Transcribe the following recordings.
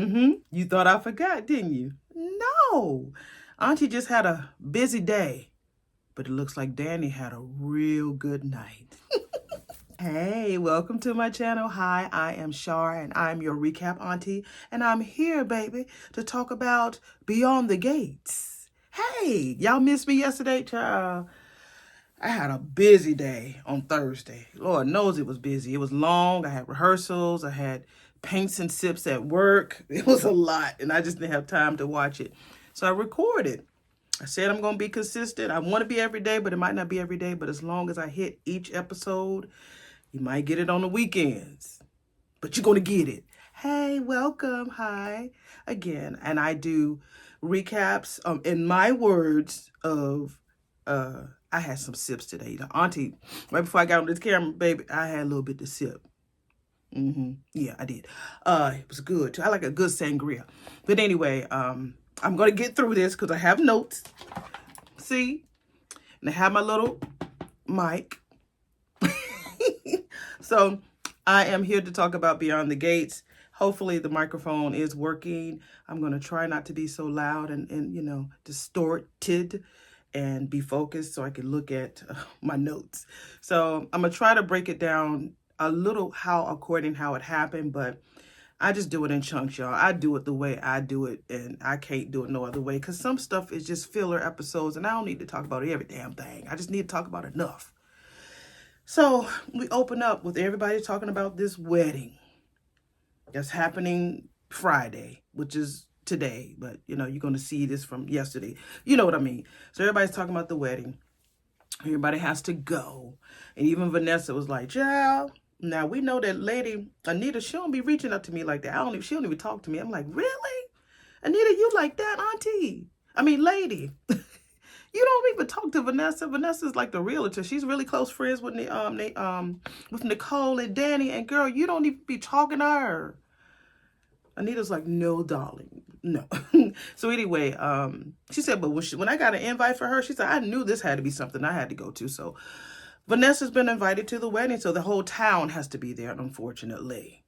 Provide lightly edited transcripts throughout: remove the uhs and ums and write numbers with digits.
You thought I forgot, didn't you? No. Auntie just had a busy day, but it looks like Danny had a real good night. Hey, welcome to my channel. Hi, I am Shar, and I'm your recap auntie, and I'm here, baby, to talk about Beyond the Gates. Hey, y'all missed me yesterday, child. I had a busy day on Thursday. Lord knows it was busy. It was long. I had rehearsals. I had paints and sips at work. It was a lot, and I just didn't have time to watch it. So I recorded. I said I'm going to be consistent. I want to be every day, but it might not be every day. But as long as I hit each episode, you might get it on the weekends. But you're going to get it. Hey, welcome. Hi. Again. And I do recaps in my words of... I had some sips today. The auntie, right before I got on this camera, baby, I had a little bit to sip. Yeah, I did. It was good too. I like a good sangria. But anyway, I'm gonna get through this because I have notes. See? And I have my little mic. So I am here to talk about Beyond the Gates. Hopefully the microphone is working. I'm gonna try not to be so loud and you know, distorted, and be focused so I can look at my notes. So I'm gonna try to break it down a little according how it happened, but I just do it in chunks, y'all. I do it the way I do it, and I can't do it no other way because some stuff is just filler episodes, and I don't need to talk about every damn thing. I just need to talk about enough. So we open up with everybody talking about this wedding that's happening Friday, which is today, but you know, you're going to see this from yesterday. You know what I mean? So everybody's talking about the wedding. Everybody has to go. And even Vanessa was like, child, now we know that lady, Anita, she don't be reaching up to me like that. She don't even talk to me. I'm like, really? Anita, you like that, auntie? I mean, lady. You don't even talk to Vanessa. Vanessa's like the realtor. She's really close friends with Nicole and Danny. And girl, you don't even be talking to her. Anita's like, no, darling, no. So anyway, she said, but when I got an invite for her, she said, I knew this had to be something I had to go to. So Vanessa's been invited to the wedding, so the whole town has to be there, unfortunately.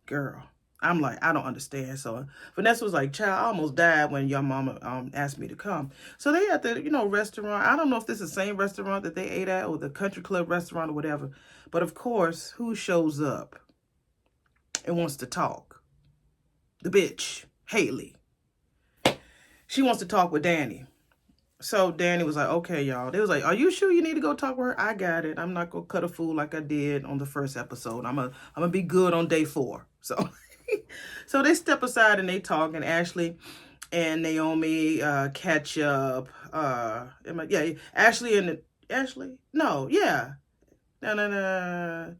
Girl, I'm like, I don't understand. So Vanessa was like, child, I almost died when your mama asked me to come. So they at the, you know, restaurant. I don't know if this is the same restaurant that they ate at or the country club restaurant or whatever. But of course, who shows up and wants to talk? The bitch, Haley. She wants to talk with Danny. So Danny was like, okay, y'all. They was like, are you sure you need to go talk with her? I got it. I'm not going to cut a fool like I did on the first episode. I'm gonna be good on day 4. So so they step aside and they talk, and Ashley and Naomi catch up. Ashley? No, yeah. No.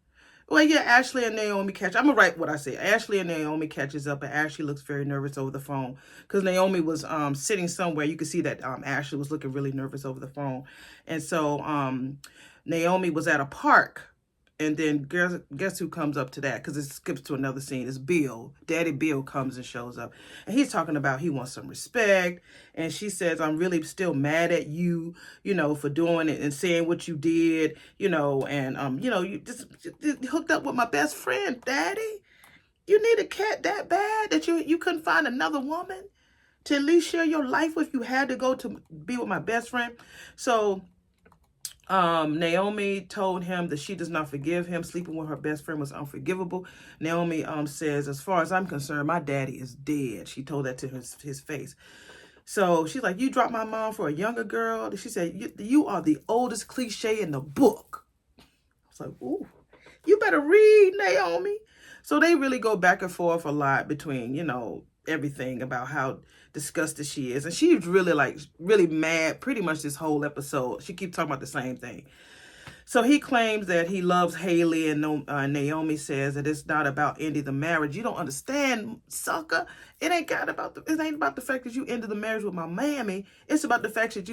Well, yeah, Ashley and Naomi catch. I'm going to write what I say. Ashley and Naomi catches up, and Ashley looks very nervous over the phone because Naomi was sitting somewhere. You could see that Ashley was looking really nervous over the phone. And so Naomi was at a park. And then guess who comes up to that? Because it skips to another scene. It's Bill. Daddy Bill comes and shows up. And he's talking about he wants some respect. And she says, I'm really still mad at you, you know, for doing it and saying what you did, you know. And, you know, you just hooked up with my best friend, Daddy. You need a cat that bad that you couldn't find another woman to at least share your life with. You had to go to be with my best friend. So Naomi told him that she does not forgive him. Sleeping with her best friend was unforgivable. Naomi says, as far as I'm concerned, my daddy is dead. She told that to his face. So she's like, you dropped my mom for a younger girl. She said, you are the oldest cliche in the book. I was like, ooh, you better read, Naomi. So they really go back and forth a lot between, you know, everything about how disgusted she is. And she's really mad pretty much this whole episode. She keeps talking about the same thing. So he claims that he loves Haley, and Naomi says that it's not about ending the marriage. You don't understand, sucker. It ain't about the fact that you ended the marriage with my mammy. It's about the fact that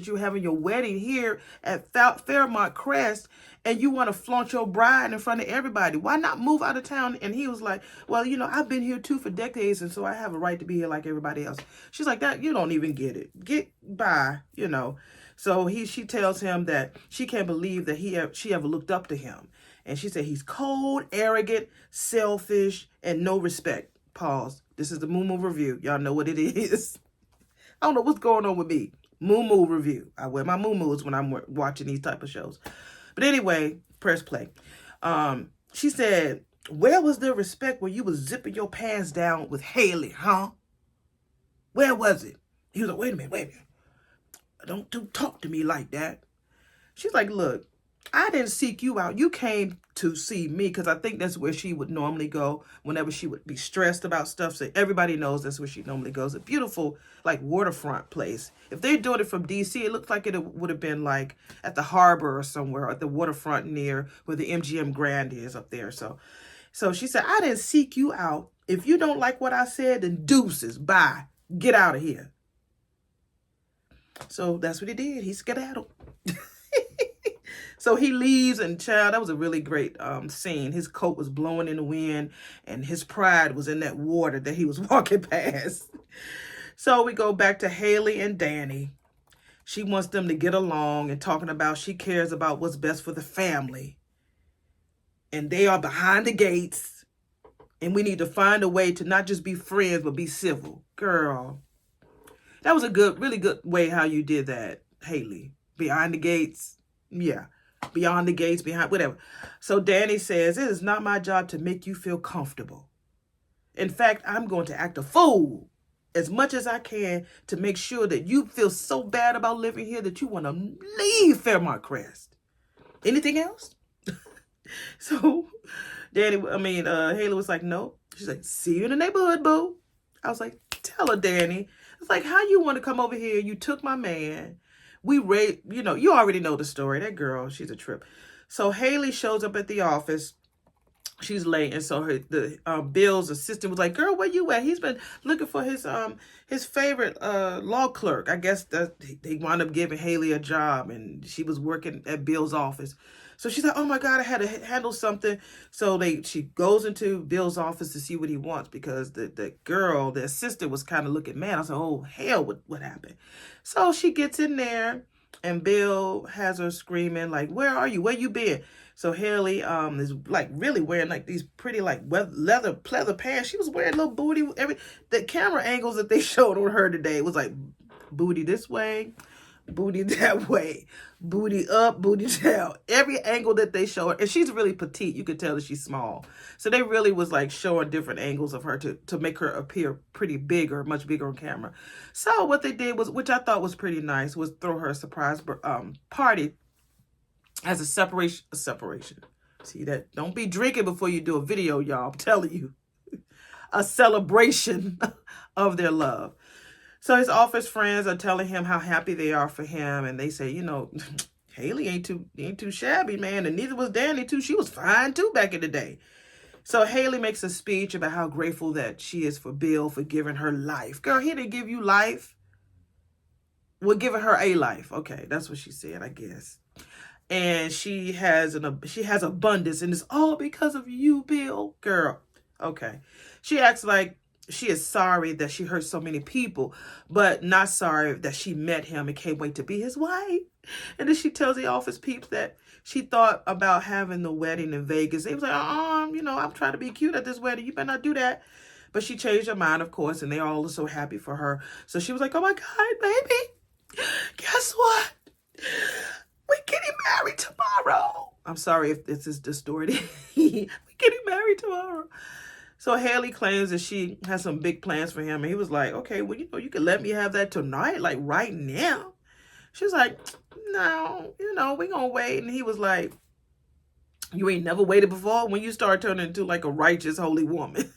you're having your wedding here at Fairmont Crest, and you want to flaunt your bride in front of everybody. Why not move out of town? And he was like, well, you know, I've been here too for decades, and so I have a right to be here like everybody else. She's like, that you don't even get it. Get by, you know. So she tells him that she can't believe that she ever looked up to him. And she said he's cold, arrogant, selfish, and no respect. Pause. This is the MUMU review. Y'all know what it is. I don't know what's going on with me. MUMU review. I wear my MUMUs when I'm watching these type of shows. But anyway, press play. She said, where was the respect when you was zipping your pants down with Haley, huh? Where was it? He was like, wait a minute. Don't talk to me like that. She's like, look, I didn't seek you out. You came to see me, because I think that's where she would normally go whenever she would be stressed about stuff. So everybody knows that's where she normally goes. A beautiful, like, waterfront place. If they're doing it from D.C., it looks like it would have been, like, at the harbor or somewhere, or at the waterfront near where the MGM Grand is up there. So she said, I didn't seek you out. If you don't like what I said, then deuces, bye. Get out of here. So that's what he did. He skedaddled. So he leaves, and child, that was a really great scene. His coat was blowing in the wind, and his pride was in that water that he was walking past. So we go back to Haley and Danny. She wants them to get along and talking about she cares about what's best for the family. And they are behind the gates. And we need to find a way to not just be friends, but be civil. Girl, that was a really good way how you did that, Haley. Behind the gates. Yeah. Beyond the gates, behind, whatever. So Danny says, it is not my job to make you feel comfortable. In fact, I'm going to act a fool as much as I can to make sure that you feel so bad about living here that you want to leave Fairmont Crest. Anything else? So Haley was like, no. She's like, see you in the neighborhood, boo. I was like, tell her, Danny. It's like, how you want to come over here? You took my man. You already know the story. That girl, she's a trip. So Haley shows up at the office. She's late, and so Bill's assistant was like, girl, where you at? He's been looking for his favorite law clerk. I guess that they wound up giving Haley a job, and she was working at Bill's office. So she's like, oh my God, I had to handle something. So she goes into Bill's office to see what he wants, because the girl, the assistant, was kind of looking mad. I was like, oh hell, what happened? So she gets in there, and Bill has her screaming like, where are you? Where you been? So Haley is like really wearing like these pretty like leather pleather pants. She was wearing little booty. The camera angles that they showed on her today was like booty this way, booty that way, booty up, booty down. Every angle that they show her, and she's really petite. You could tell that she's small. So they really was like showing different angles of her to make her appear pretty big, or much bigger on camera. So what they did was, which I thought was pretty nice, was throw her a surprise party as a separation. See that? Don't be drinking before you do a video, y'all. I'm telling you. A celebration of their love. So his office friends are telling him how happy they are for him, and they say, Haley ain't too shabby, man, and neither was Danny too. She was fine too back in the day. So Haley makes a speech about how grateful that she is for Bill for giving her life. Girl, he didn't give you life. We're giving her a life. Okay, that's what she said, I guess. And she has abundance, and it's all because of you, Bill. Girl, okay. She acts like she is sorry that she hurt so many people, but not sorry that she met him and can't wait to be his wife. And then she tells the office peeps that she thought about having the wedding in Vegas. They was like, I'm trying to be cute at this wedding. You better not do that. But she changed her mind, of course, and they all are so happy for her. So she was like, oh my God, baby, guess what? We're getting married tomorrow. I'm sorry if this is distorted. We're getting married tomorrow. So Haley claims that she has some big plans for him. And he was like, okay, well, you can let me have that tonight, like right now. She was like, no, we're going to wait. And he was like, you ain't never waited before? When you start turning into like a righteous, holy woman.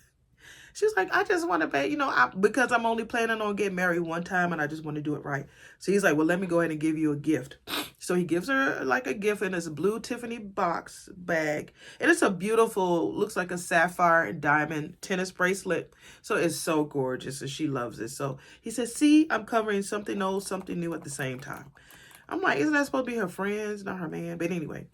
She's like, I just want to because I'm only planning on getting married one time, and I just want to do it right. So he's like, well, let me go ahead and give you a gift. So he gives her like a gift in this blue Tiffany box bag. And it's a beautiful, looks like a sapphire and diamond tennis bracelet. So it's so gorgeous, and she loves it. So he says, see, I'm covering something old, something new at the same time. I'm like, isn't that supposed to be her friends, not her man? But anyway.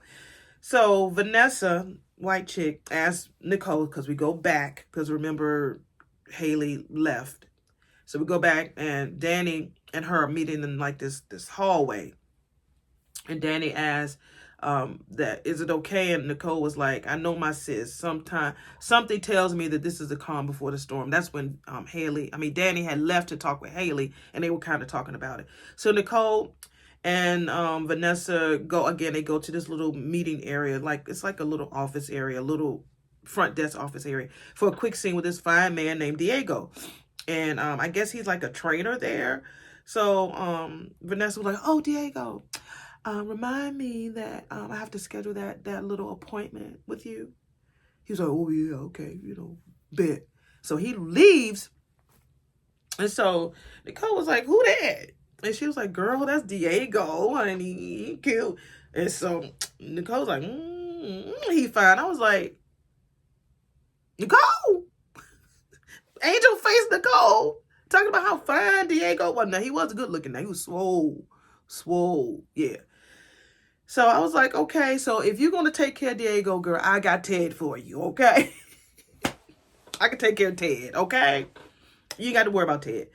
So Vanessa, white chick, asked Nicole, because we go back, because remember, Haley left. So we go back, and Danny and her are meeting in like this hallway. And Danny asked that is it okay? And Nicole was like, I know my sis. Something tells me that this is the calm before the storm. That's when Danny had left to talk with Haley, and they were kind of talking about it. So Nicole and Vanessa go again. They go to this little meeting area, like it's like a little office area, a little front desk office area, for a quick scene with this fine man named Diego. And I guess he's like a trainer there. So Vanessa was like, oh, Diego, remind me that I have to schedule that little appointment with you. He was like, oh, yeah, okay, bet. So he leaves. And so Nicole was like, who that? And she was like, girl, that's Diego, honey. He cute. And so Nicole's like, he fine. I was like, Nicole, angel face Nicole, talking about how fine Diego was. Now, he was good looking. Now, he was swole, yeah. So I was like, okay, so if you're going to take care of Diego, girl, I got Ted for you, okay? I can take care of Ted, okay? You got to worry about Ted.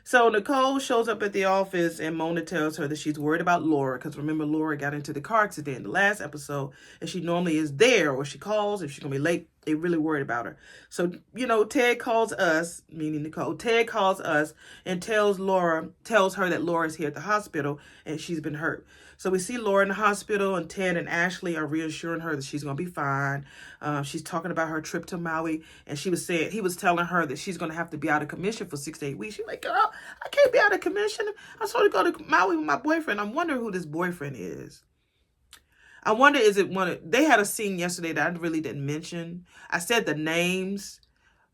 So Nicole shows up at the office, and Mona tells her that she's worried about Laura, because remember, Laura got into the car accident in the last episode, and she normally is there, or she calls. If she's going to be late, they really worried about her. So, Ted calls us, meaning Nicole. Ted calls us and tells her that Laura's here at the hospital, and she's been hurt. So we see Laura in the hospital, and Ted and Ashley are reassuring her that she's going to be fine. She's talking about her trip to Maui, and he was telling her that she's going to have to be out of commission for 6 to 8 weeks. She's like, girl, I can't be out of commission. I'm supposed to go to Maui with my boyfriend. I'm wondering who this boyfriend is. I wonder, is it they had a scene yesterday that I really didn't mention. I said the names,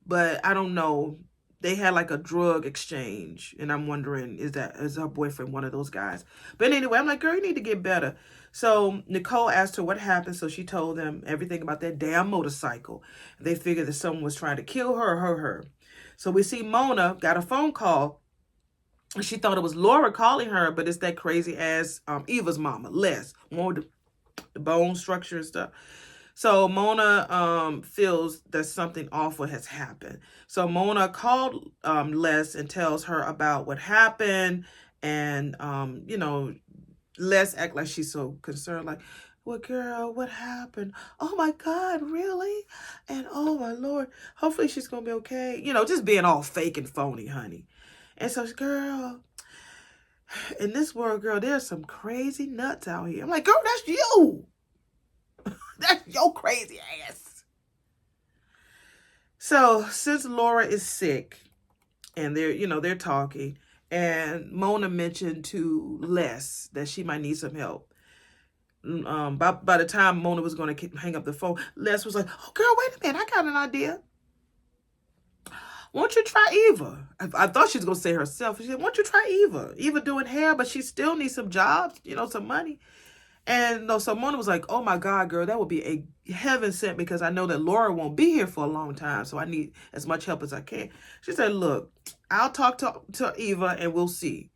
but I don't know. They had like a drug exchange, and I'm wondering, is her boyfriend one of those guys? But anyway, I'm like, girl, you need to get better. So Nicole asked her what happened, so she told them everything about that damn motorcycle. They figured that someone was trying to kill her or hurt her. So we see Mona got a phone call. She thought it was Laura calling her, but it's that crazy ass Eva's mama, Les, more the bone structure and stuff. So Mona feels that something awful has happened. So Mona called Les and tells her about what happened. And, Les act like she's so concerned, like, well, girl, what happened? Oh, my God, really? And, oh, my Lord, hopefully she's going to be okay. Just being all fake and phony, honey. And so, girl, in this world, girl, there's some crazy nuts out here. I'm like, girl, that's you. That's your crazy ass. So since Laura is sick, and they're talking, and Mona mentioned to Les that she might need some help. By the time Mona was going to hang up the phone, Les was like, oh, girl, wait a minute. I got an idea. Won't you try Eva? I thought she was going to say herself. She said, won't you try Eva? Eva doing hair, but she still needs some jobs, some money. And so Mona was like, oh, my God, girl, that would be a heaven sent, because I know that Laura won't be here for a long time, so I need as much help as I can. She said, look, I'll talk to Eva and we'll see.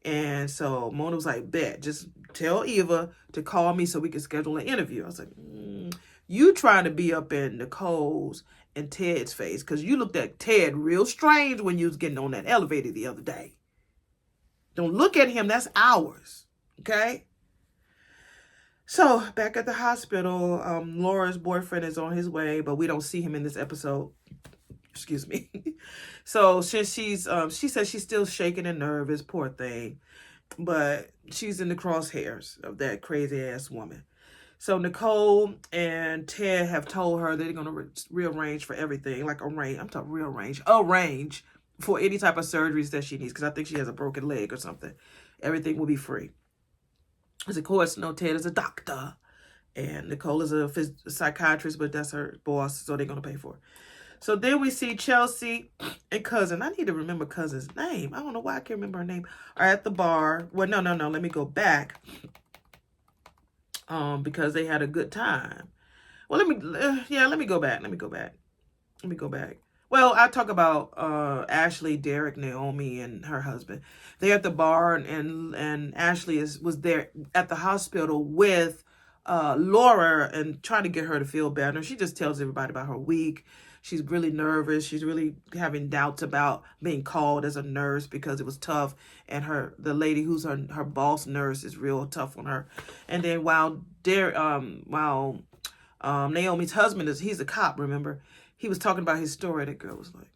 And so Mona was like, bet, just tell Eva to call me so we can schedule an interview. I was like, you trying to be up in Nicole's and Ted's face, because you looked at Ted real strange when you was getting on that elevator the other day. Don't look at him. That's ours. Okay? So, back at the hospital, Laura's boyfriend is on his way, but we don't see him in this episode. Excuse me. So, since she says she's still shaking and nervous, poor thing, but she's in the crosshairs of that crazy-ass woman. So, Nicole and Ted have told her they're going to rearrange for everything, arrange for any type of surgeries that she needs, because I think she has a broken leg or something. Everything will be free. Because, of course, Ted is a doctor, and Nicole is a psychiatrist, but that's her boss, so they're going to pay for it. So then we see Chelsea and Cousin. I need to remember Cousin's name. I don't know why I can't remember her name. Are at the bar. Well, no. Let me go back. Because they had a good time. Well, let me go back. Well, I talk about Ashley, Derek, Naomi, and her husband. They're at the bar, and Ashley was there at the hospital with Laura and trying to get her to feel better. She just tells everybody about her week. She's really nervous. She's really having doubts about being called as a nurse because it was tough. And the lady who's her boss nurse is real tough on her. And then while Naomi's husband he's a cop, remember? He was talking about his story. That girl was like,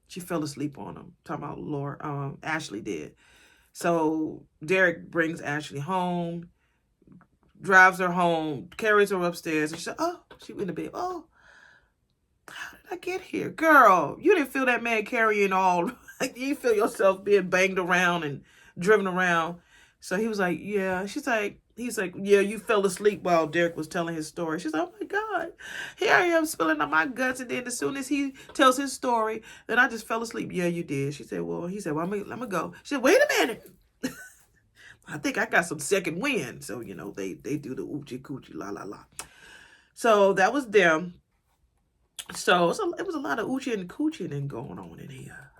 she fell asleep on him. Talking about Ashley did. So Derek brings Ashley home, drives her home, carries her upstairs, and she said, oh, she went to bed. Oh, how did I get here? Girl, you didn't feel that man carrying all, you feel yourself being banged around and driven around. So he was like, yeah. He's like, yeah, you fell asleep while Derek was telling his story. She's like, oh my God, here I am spilling out my guts. And then as soon as he tells his story, then I just fell asleep. Yeah, you did. She said, well, he said, well, I'm gonna go. She said, wait a minute. I think I got some second wind. So, they do the oochie coochie, la, la, la. So that was them. So it was a lot of oochie and coochie going on in here.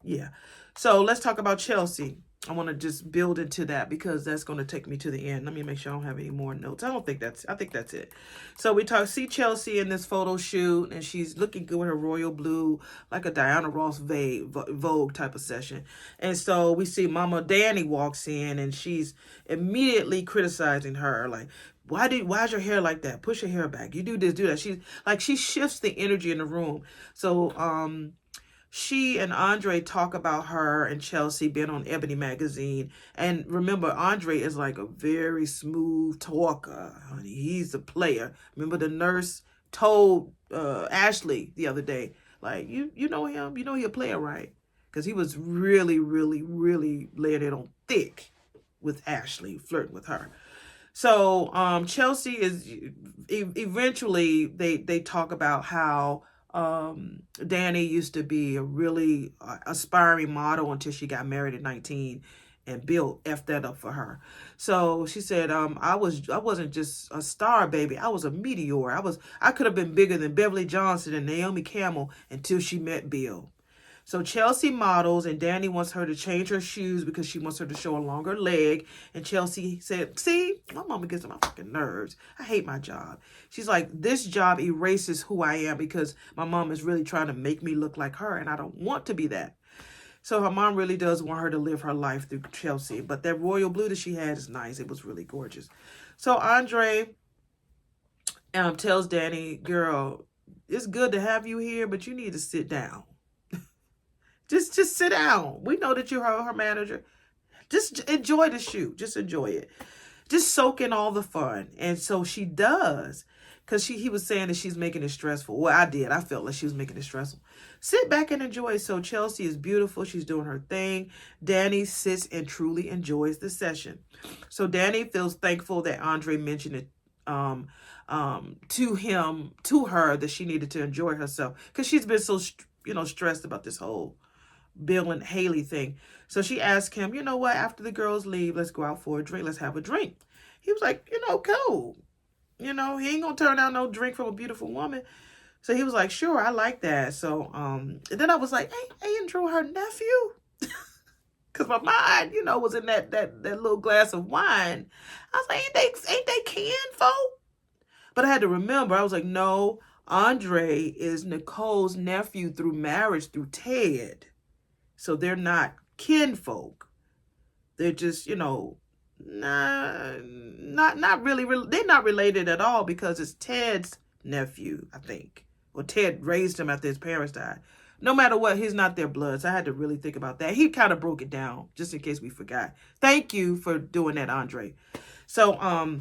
Yeah. So let's talk about Chelsea. I want to just build into that because that's going to take me to the end. Let me make sure I don't have any more notes. I think that's it. So we see Chelsea in this photo shoot, and she's looking good with her royal blue, like a Diana Ross Vogue type of session. And so we see Mama Danny walks in, and she's immediately criticizing her, like, why's your hair like that? Push your hair back. You do this, do that. She shifts the energy in the room. So, she and Andre talk about her and Chelsea being on Ebony magazine. And remember, Andre is like a very smooth talker. Honey, he's a player. Remember the nurse told Ashley the other day, like, you know him? You know he a player, right? Because he was really, really, really laying it on thick with Ashley, flirting with her. So Chelsea is eventually they talk about how Danny used to be a really aspiring model until she got married at 19, and Bill effed that up for her. So she said, I wasn't just a star, baby. I was a meteor. I could have been bigger than Beverly Johnson and Naomi Campbell until she met Bill. So Chelsea models, and Danny wants her to change her shoes because she wants her to show a longer leg. And Chelsea said, see, my mama gets on my fucking nerves. I hate my job. She's like, this job erases who I am because my mom is really trying to make me look like her, and I don't want to be that. So her mom really does want her to live her life through Chelsea. But that royal blue that she had is nice. It was really gorgeous. So Andre tells Danny, girl, it's good to have you here, but you need to sit down. Just sit down. We know that you're her manager. Just enjoy the shoot. Just enjoy it. Just soak in all the fun. And so she does. Because he was saying that she's making it stressful. Well, I did. I felt like she was making it stressful. Sit back and enjoy. So Chelsea is beautiful. She's doing her thing. Danny sits and truly enjoys the session. So Danny feels thankful that Andre mentioned it to her, that she needed to enjoy herself. Because she's been so, stressed about this whole Bill and Haley thing. So she asked him, you know what, after the girls leave, let's go out for a drink. Let's have a drink. He was like, go. He ain't gonna turn down no drink from a beautiful woman. So he was like, sure, I like that. So and then I was like, hey, Andrew, her nephew? Because my mind, was in that little glass of wine. I was like, ain't they kinfolk? But I had to remember, I was like, no, Andre is Nicole's nephew through marriage through Ted. So they're not kinfolk. They're just, not really, they're not related at all because it's Ted's nephew, I think. Or Ted raised him after his parents died. No matter what, he's not their blood. So I had to really think about that. He kind of broke it down, just in case we forgot. Thank you for doing that, Andre. So,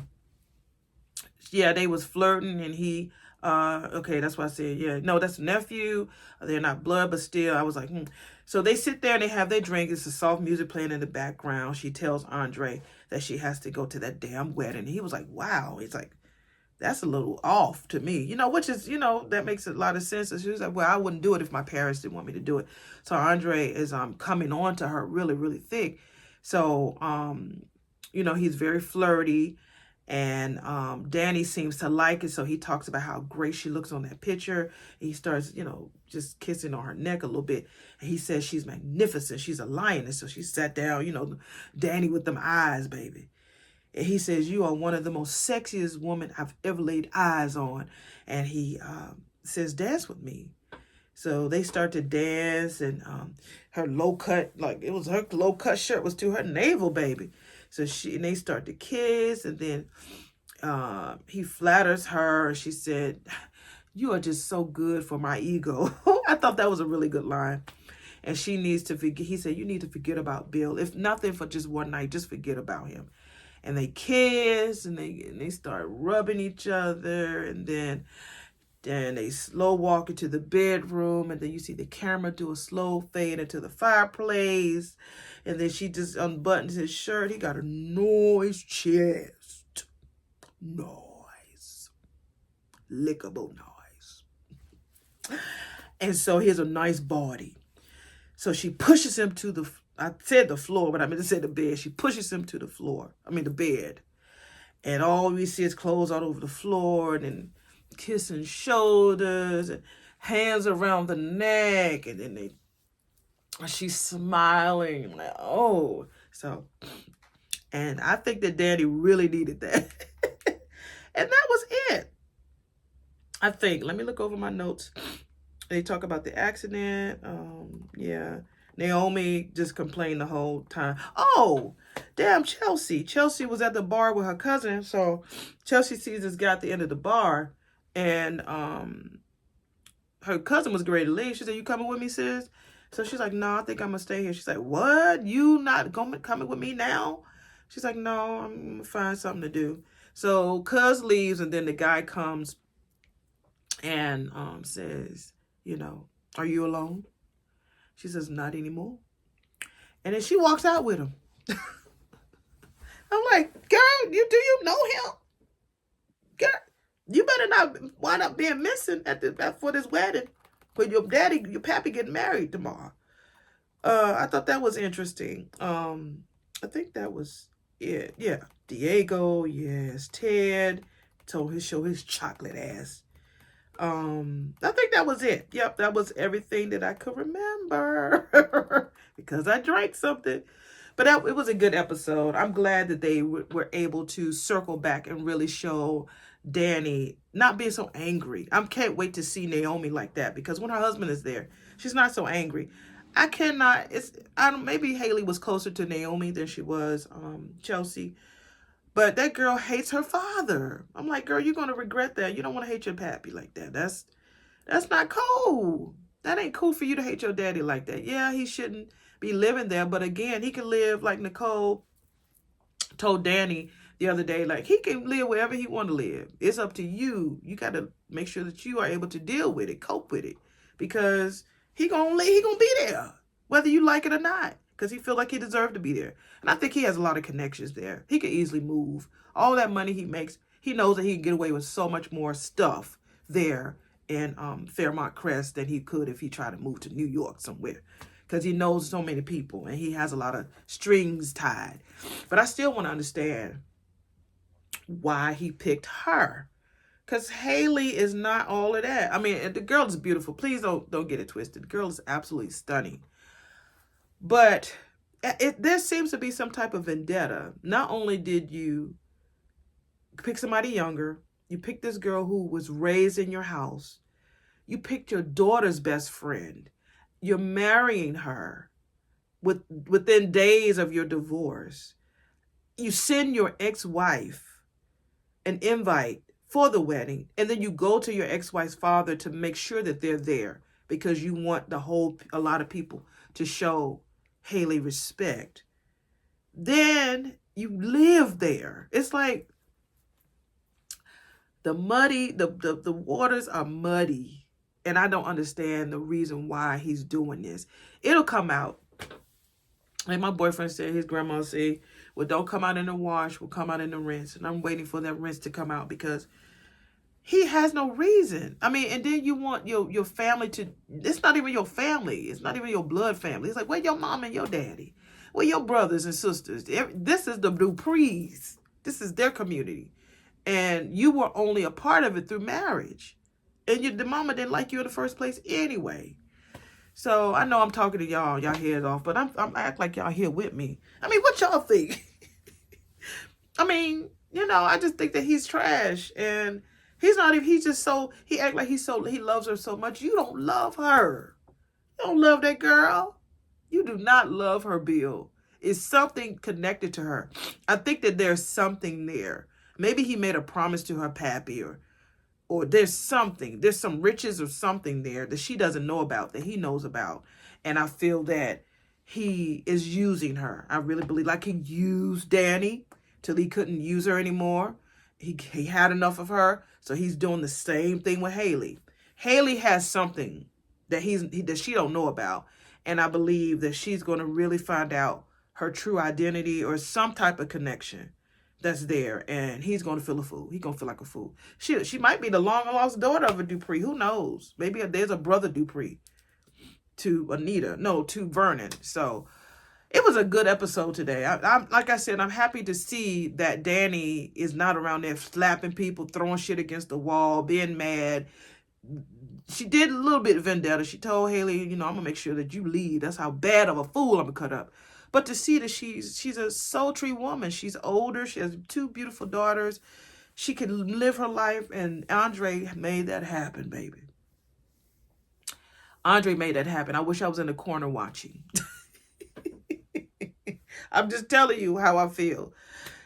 yeah, they was flirting, and he... okay, that's why I said, yeah, no, that's nephew. They're not blood, but still, I was like, So they sit there and they have their drink. It's a soft music playing in the background. She tells Andre that she has to go to that damn wedding. And he was like, wow. He's like, that's a little off to me, which is, that makes a lot of sense. And she was like, well, I wouldn't do it if my parents didn't want me to do it. So Andre is coming on to her really, really thick. So, he's very flirty. And Danny seems to like it, so he talks about how great she looks on that picture. He starts, just kissing on her neck a little bit. And he says she's magnificent. She's a lioness. So she sat down, Danny with them eyes, baby. And he says, you are one of the most sexiest women I've ever laid eyes on. And he says, dance with me. So they start to dance, and her low cut, like it was her low cut shirt was to her navel, baby. So and they start to kiss, and then he flatters her. She said, "You are just so good for my ego." I thought that was a really good line. And she needs to forget. He said, "You need to forget about Bill. If nothing for just one night, just forget about him." And they kiss, and they start rubbing each other, and then they slow walk into the bedroom, and then you see the camera do a slow fade into the fireplace, and then she just unbuttons his shirt. He got a nice chest, nice, lickable noise, and so here's a nice body. So she pushes him to the, I said the floor, but I meant to say the bed. She pushes him to the floor, the bed. And all we see is clothes all over the floor, and then kissing shoulders, and hands around the neck. And then she's smiling, like, oh. So, and I think that Danny really needed that. And that was it. I think, let me look over my notes. They talk about the accident. Yeah. Naomi just complained the whole time. Oh, damn, Chelsea. Chelsea was at the bar with her cousin. So Chelsea sees this guy at the end of the bar. And her cousin was ready to leave. She said, "You coming with me, sis?" So she's like, "No, I think I'm going to stay here." She's like, "What? You not coming with me now?" She's like, "No, I'm going to find something to do." So Cuz leaves, and then the guy comes and says, "Are you alone?" She says, "Not anymore." And then she walks out with him. I'm like, "Girl, do you know him? Girl, you better not wind up being missing for this wedding when your pappy getting married tomorrow." I thought that was interesting. I think that was it. Yeah. Diego, yes. Ted show his chocolate ass. I think that was it. Yep, that was everything that I could remember because I drank something. But it was a good episode. I'm glad that they were able to circle back and really show Danny not being so angry. I can't wait to see Naomi like that, because when her husband is there, she's not so angry. I cannot. Maybe Haley was closer to Naomi than she was Chelsea. But that girl hates her father. I'm like, girl, you're going to regret that. You don't want to hate your pappy like that. That's not cool. That ain't cool for you to hate your daddy like that. Yeah, he shouldn't be living there. But again, he can live like Nicole told Danny the other day. Like, he can live wherever he want to live. It's up to you. You got to make sure that you are able to deal with it, cope with it. Because he gonna be there, whether you like it or not. Because he feel like he deserved to be there. And I think he has a lot of connections there. He could easily move. All that money he makes, he knows that he can get away with so much more stuff there in Fairmont Crest than he could if he tried to move to New York somewhere. Because he knows so many people, and he has a lot of strings tied. But I still want to understand why he picked her. Because Haley is not all of that. I mean, the girl is beautiful. Please don't get it twisted. The girl is absolutely stunning. But there seems to be some type of vendetta. Not only did you pick somebody younger, you picked this girl who was raised in your house. You picked your daughter's best friend. You're marrying her within days of your divorce. You send your ex-wife an invite for the wedding, and then you go to your ex-wife's father to make sure that they're there because you want a lot of people to show Haley respect. Then you live there. It's like the waters are muddy, and I don't understand the reason why he's doing this. It'll come out. Like my boyfriend said, his grandma said, "Well, don't come out in the wash, will come out in the rinse." And I'm waiting for that rinse to come out because he has no reason. I mean, and then you want your family to, it's not even your family. It's not even your blood family. It's like, where your mom and your daddy? Where your brothers and sisters? This is the Duprees. This is their community. And you were only a part of it through marriage. And the mama didn't like you in the first place anyway. So I know I'm talking to y'all heads off, but I'm act like y'all here with me. I mean, what y'all think? I mean, I just think that he's trash. And He's not even, he's just so, he act like he loves her so much. You don't love her. You don't love that girl. You do not love her, Bill. It's something connected to her. I think that there's something there. Maybe he made a promise to her pappy, or there's something, there's some riches or something there that she doesn't know about, that he knows about. And I feel that he is using her. I really believe, like he used Danny till he couldn't use her anymore. He had enough of her, so he's doing the same thing with Haley. Haley has something that that she don't know about, and I believe that she's going to really find out her true identity or some type of connection that's there, and he's going to feel a fool. He's going to feel like a fool. She might be the long-lost daughter of a Dupree. Who knows? Maybe there's a brother Dupree to Anita. No, to Vernon. So it was a good episode today. I'm like I said, I'm happy to see that Danny is not around there slapping people, throwing shit against the wall, being mad. She did a little bit of vendetta. She told Haley, I'm going to make sure that you leave. That's how bad of a fool I'm going to cut up. But to see that she's a sultry woman. She's older. She has 2 beautiful daughters. She can live her life. And Andre made that happen, baby. Andre made that happen. I wish I was in the corner watching. I'm just telling you how I feel.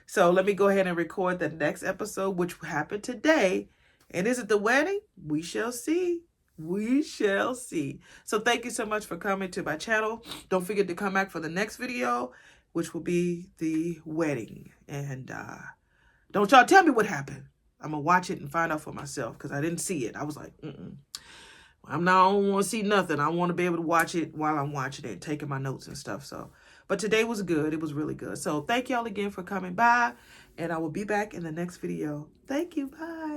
So let me go ahead and record the next episode, which happened today. And is it the wedding? We shall see. We shall see. So thank you so much for coming to my channel. Don't forget to come back for the next video, which will be the wedding. And don't y'all tell me what happened. I'm going to watch it and find out for myself because I didn't see it. I was like, I don't want to see nothing. I want to be able to watch it while I'm watching it, taking my notes and stuff. So, but today was good. It was really good. So thank y'all again for coming by, and I will be back in the next video. Thank you. Bye.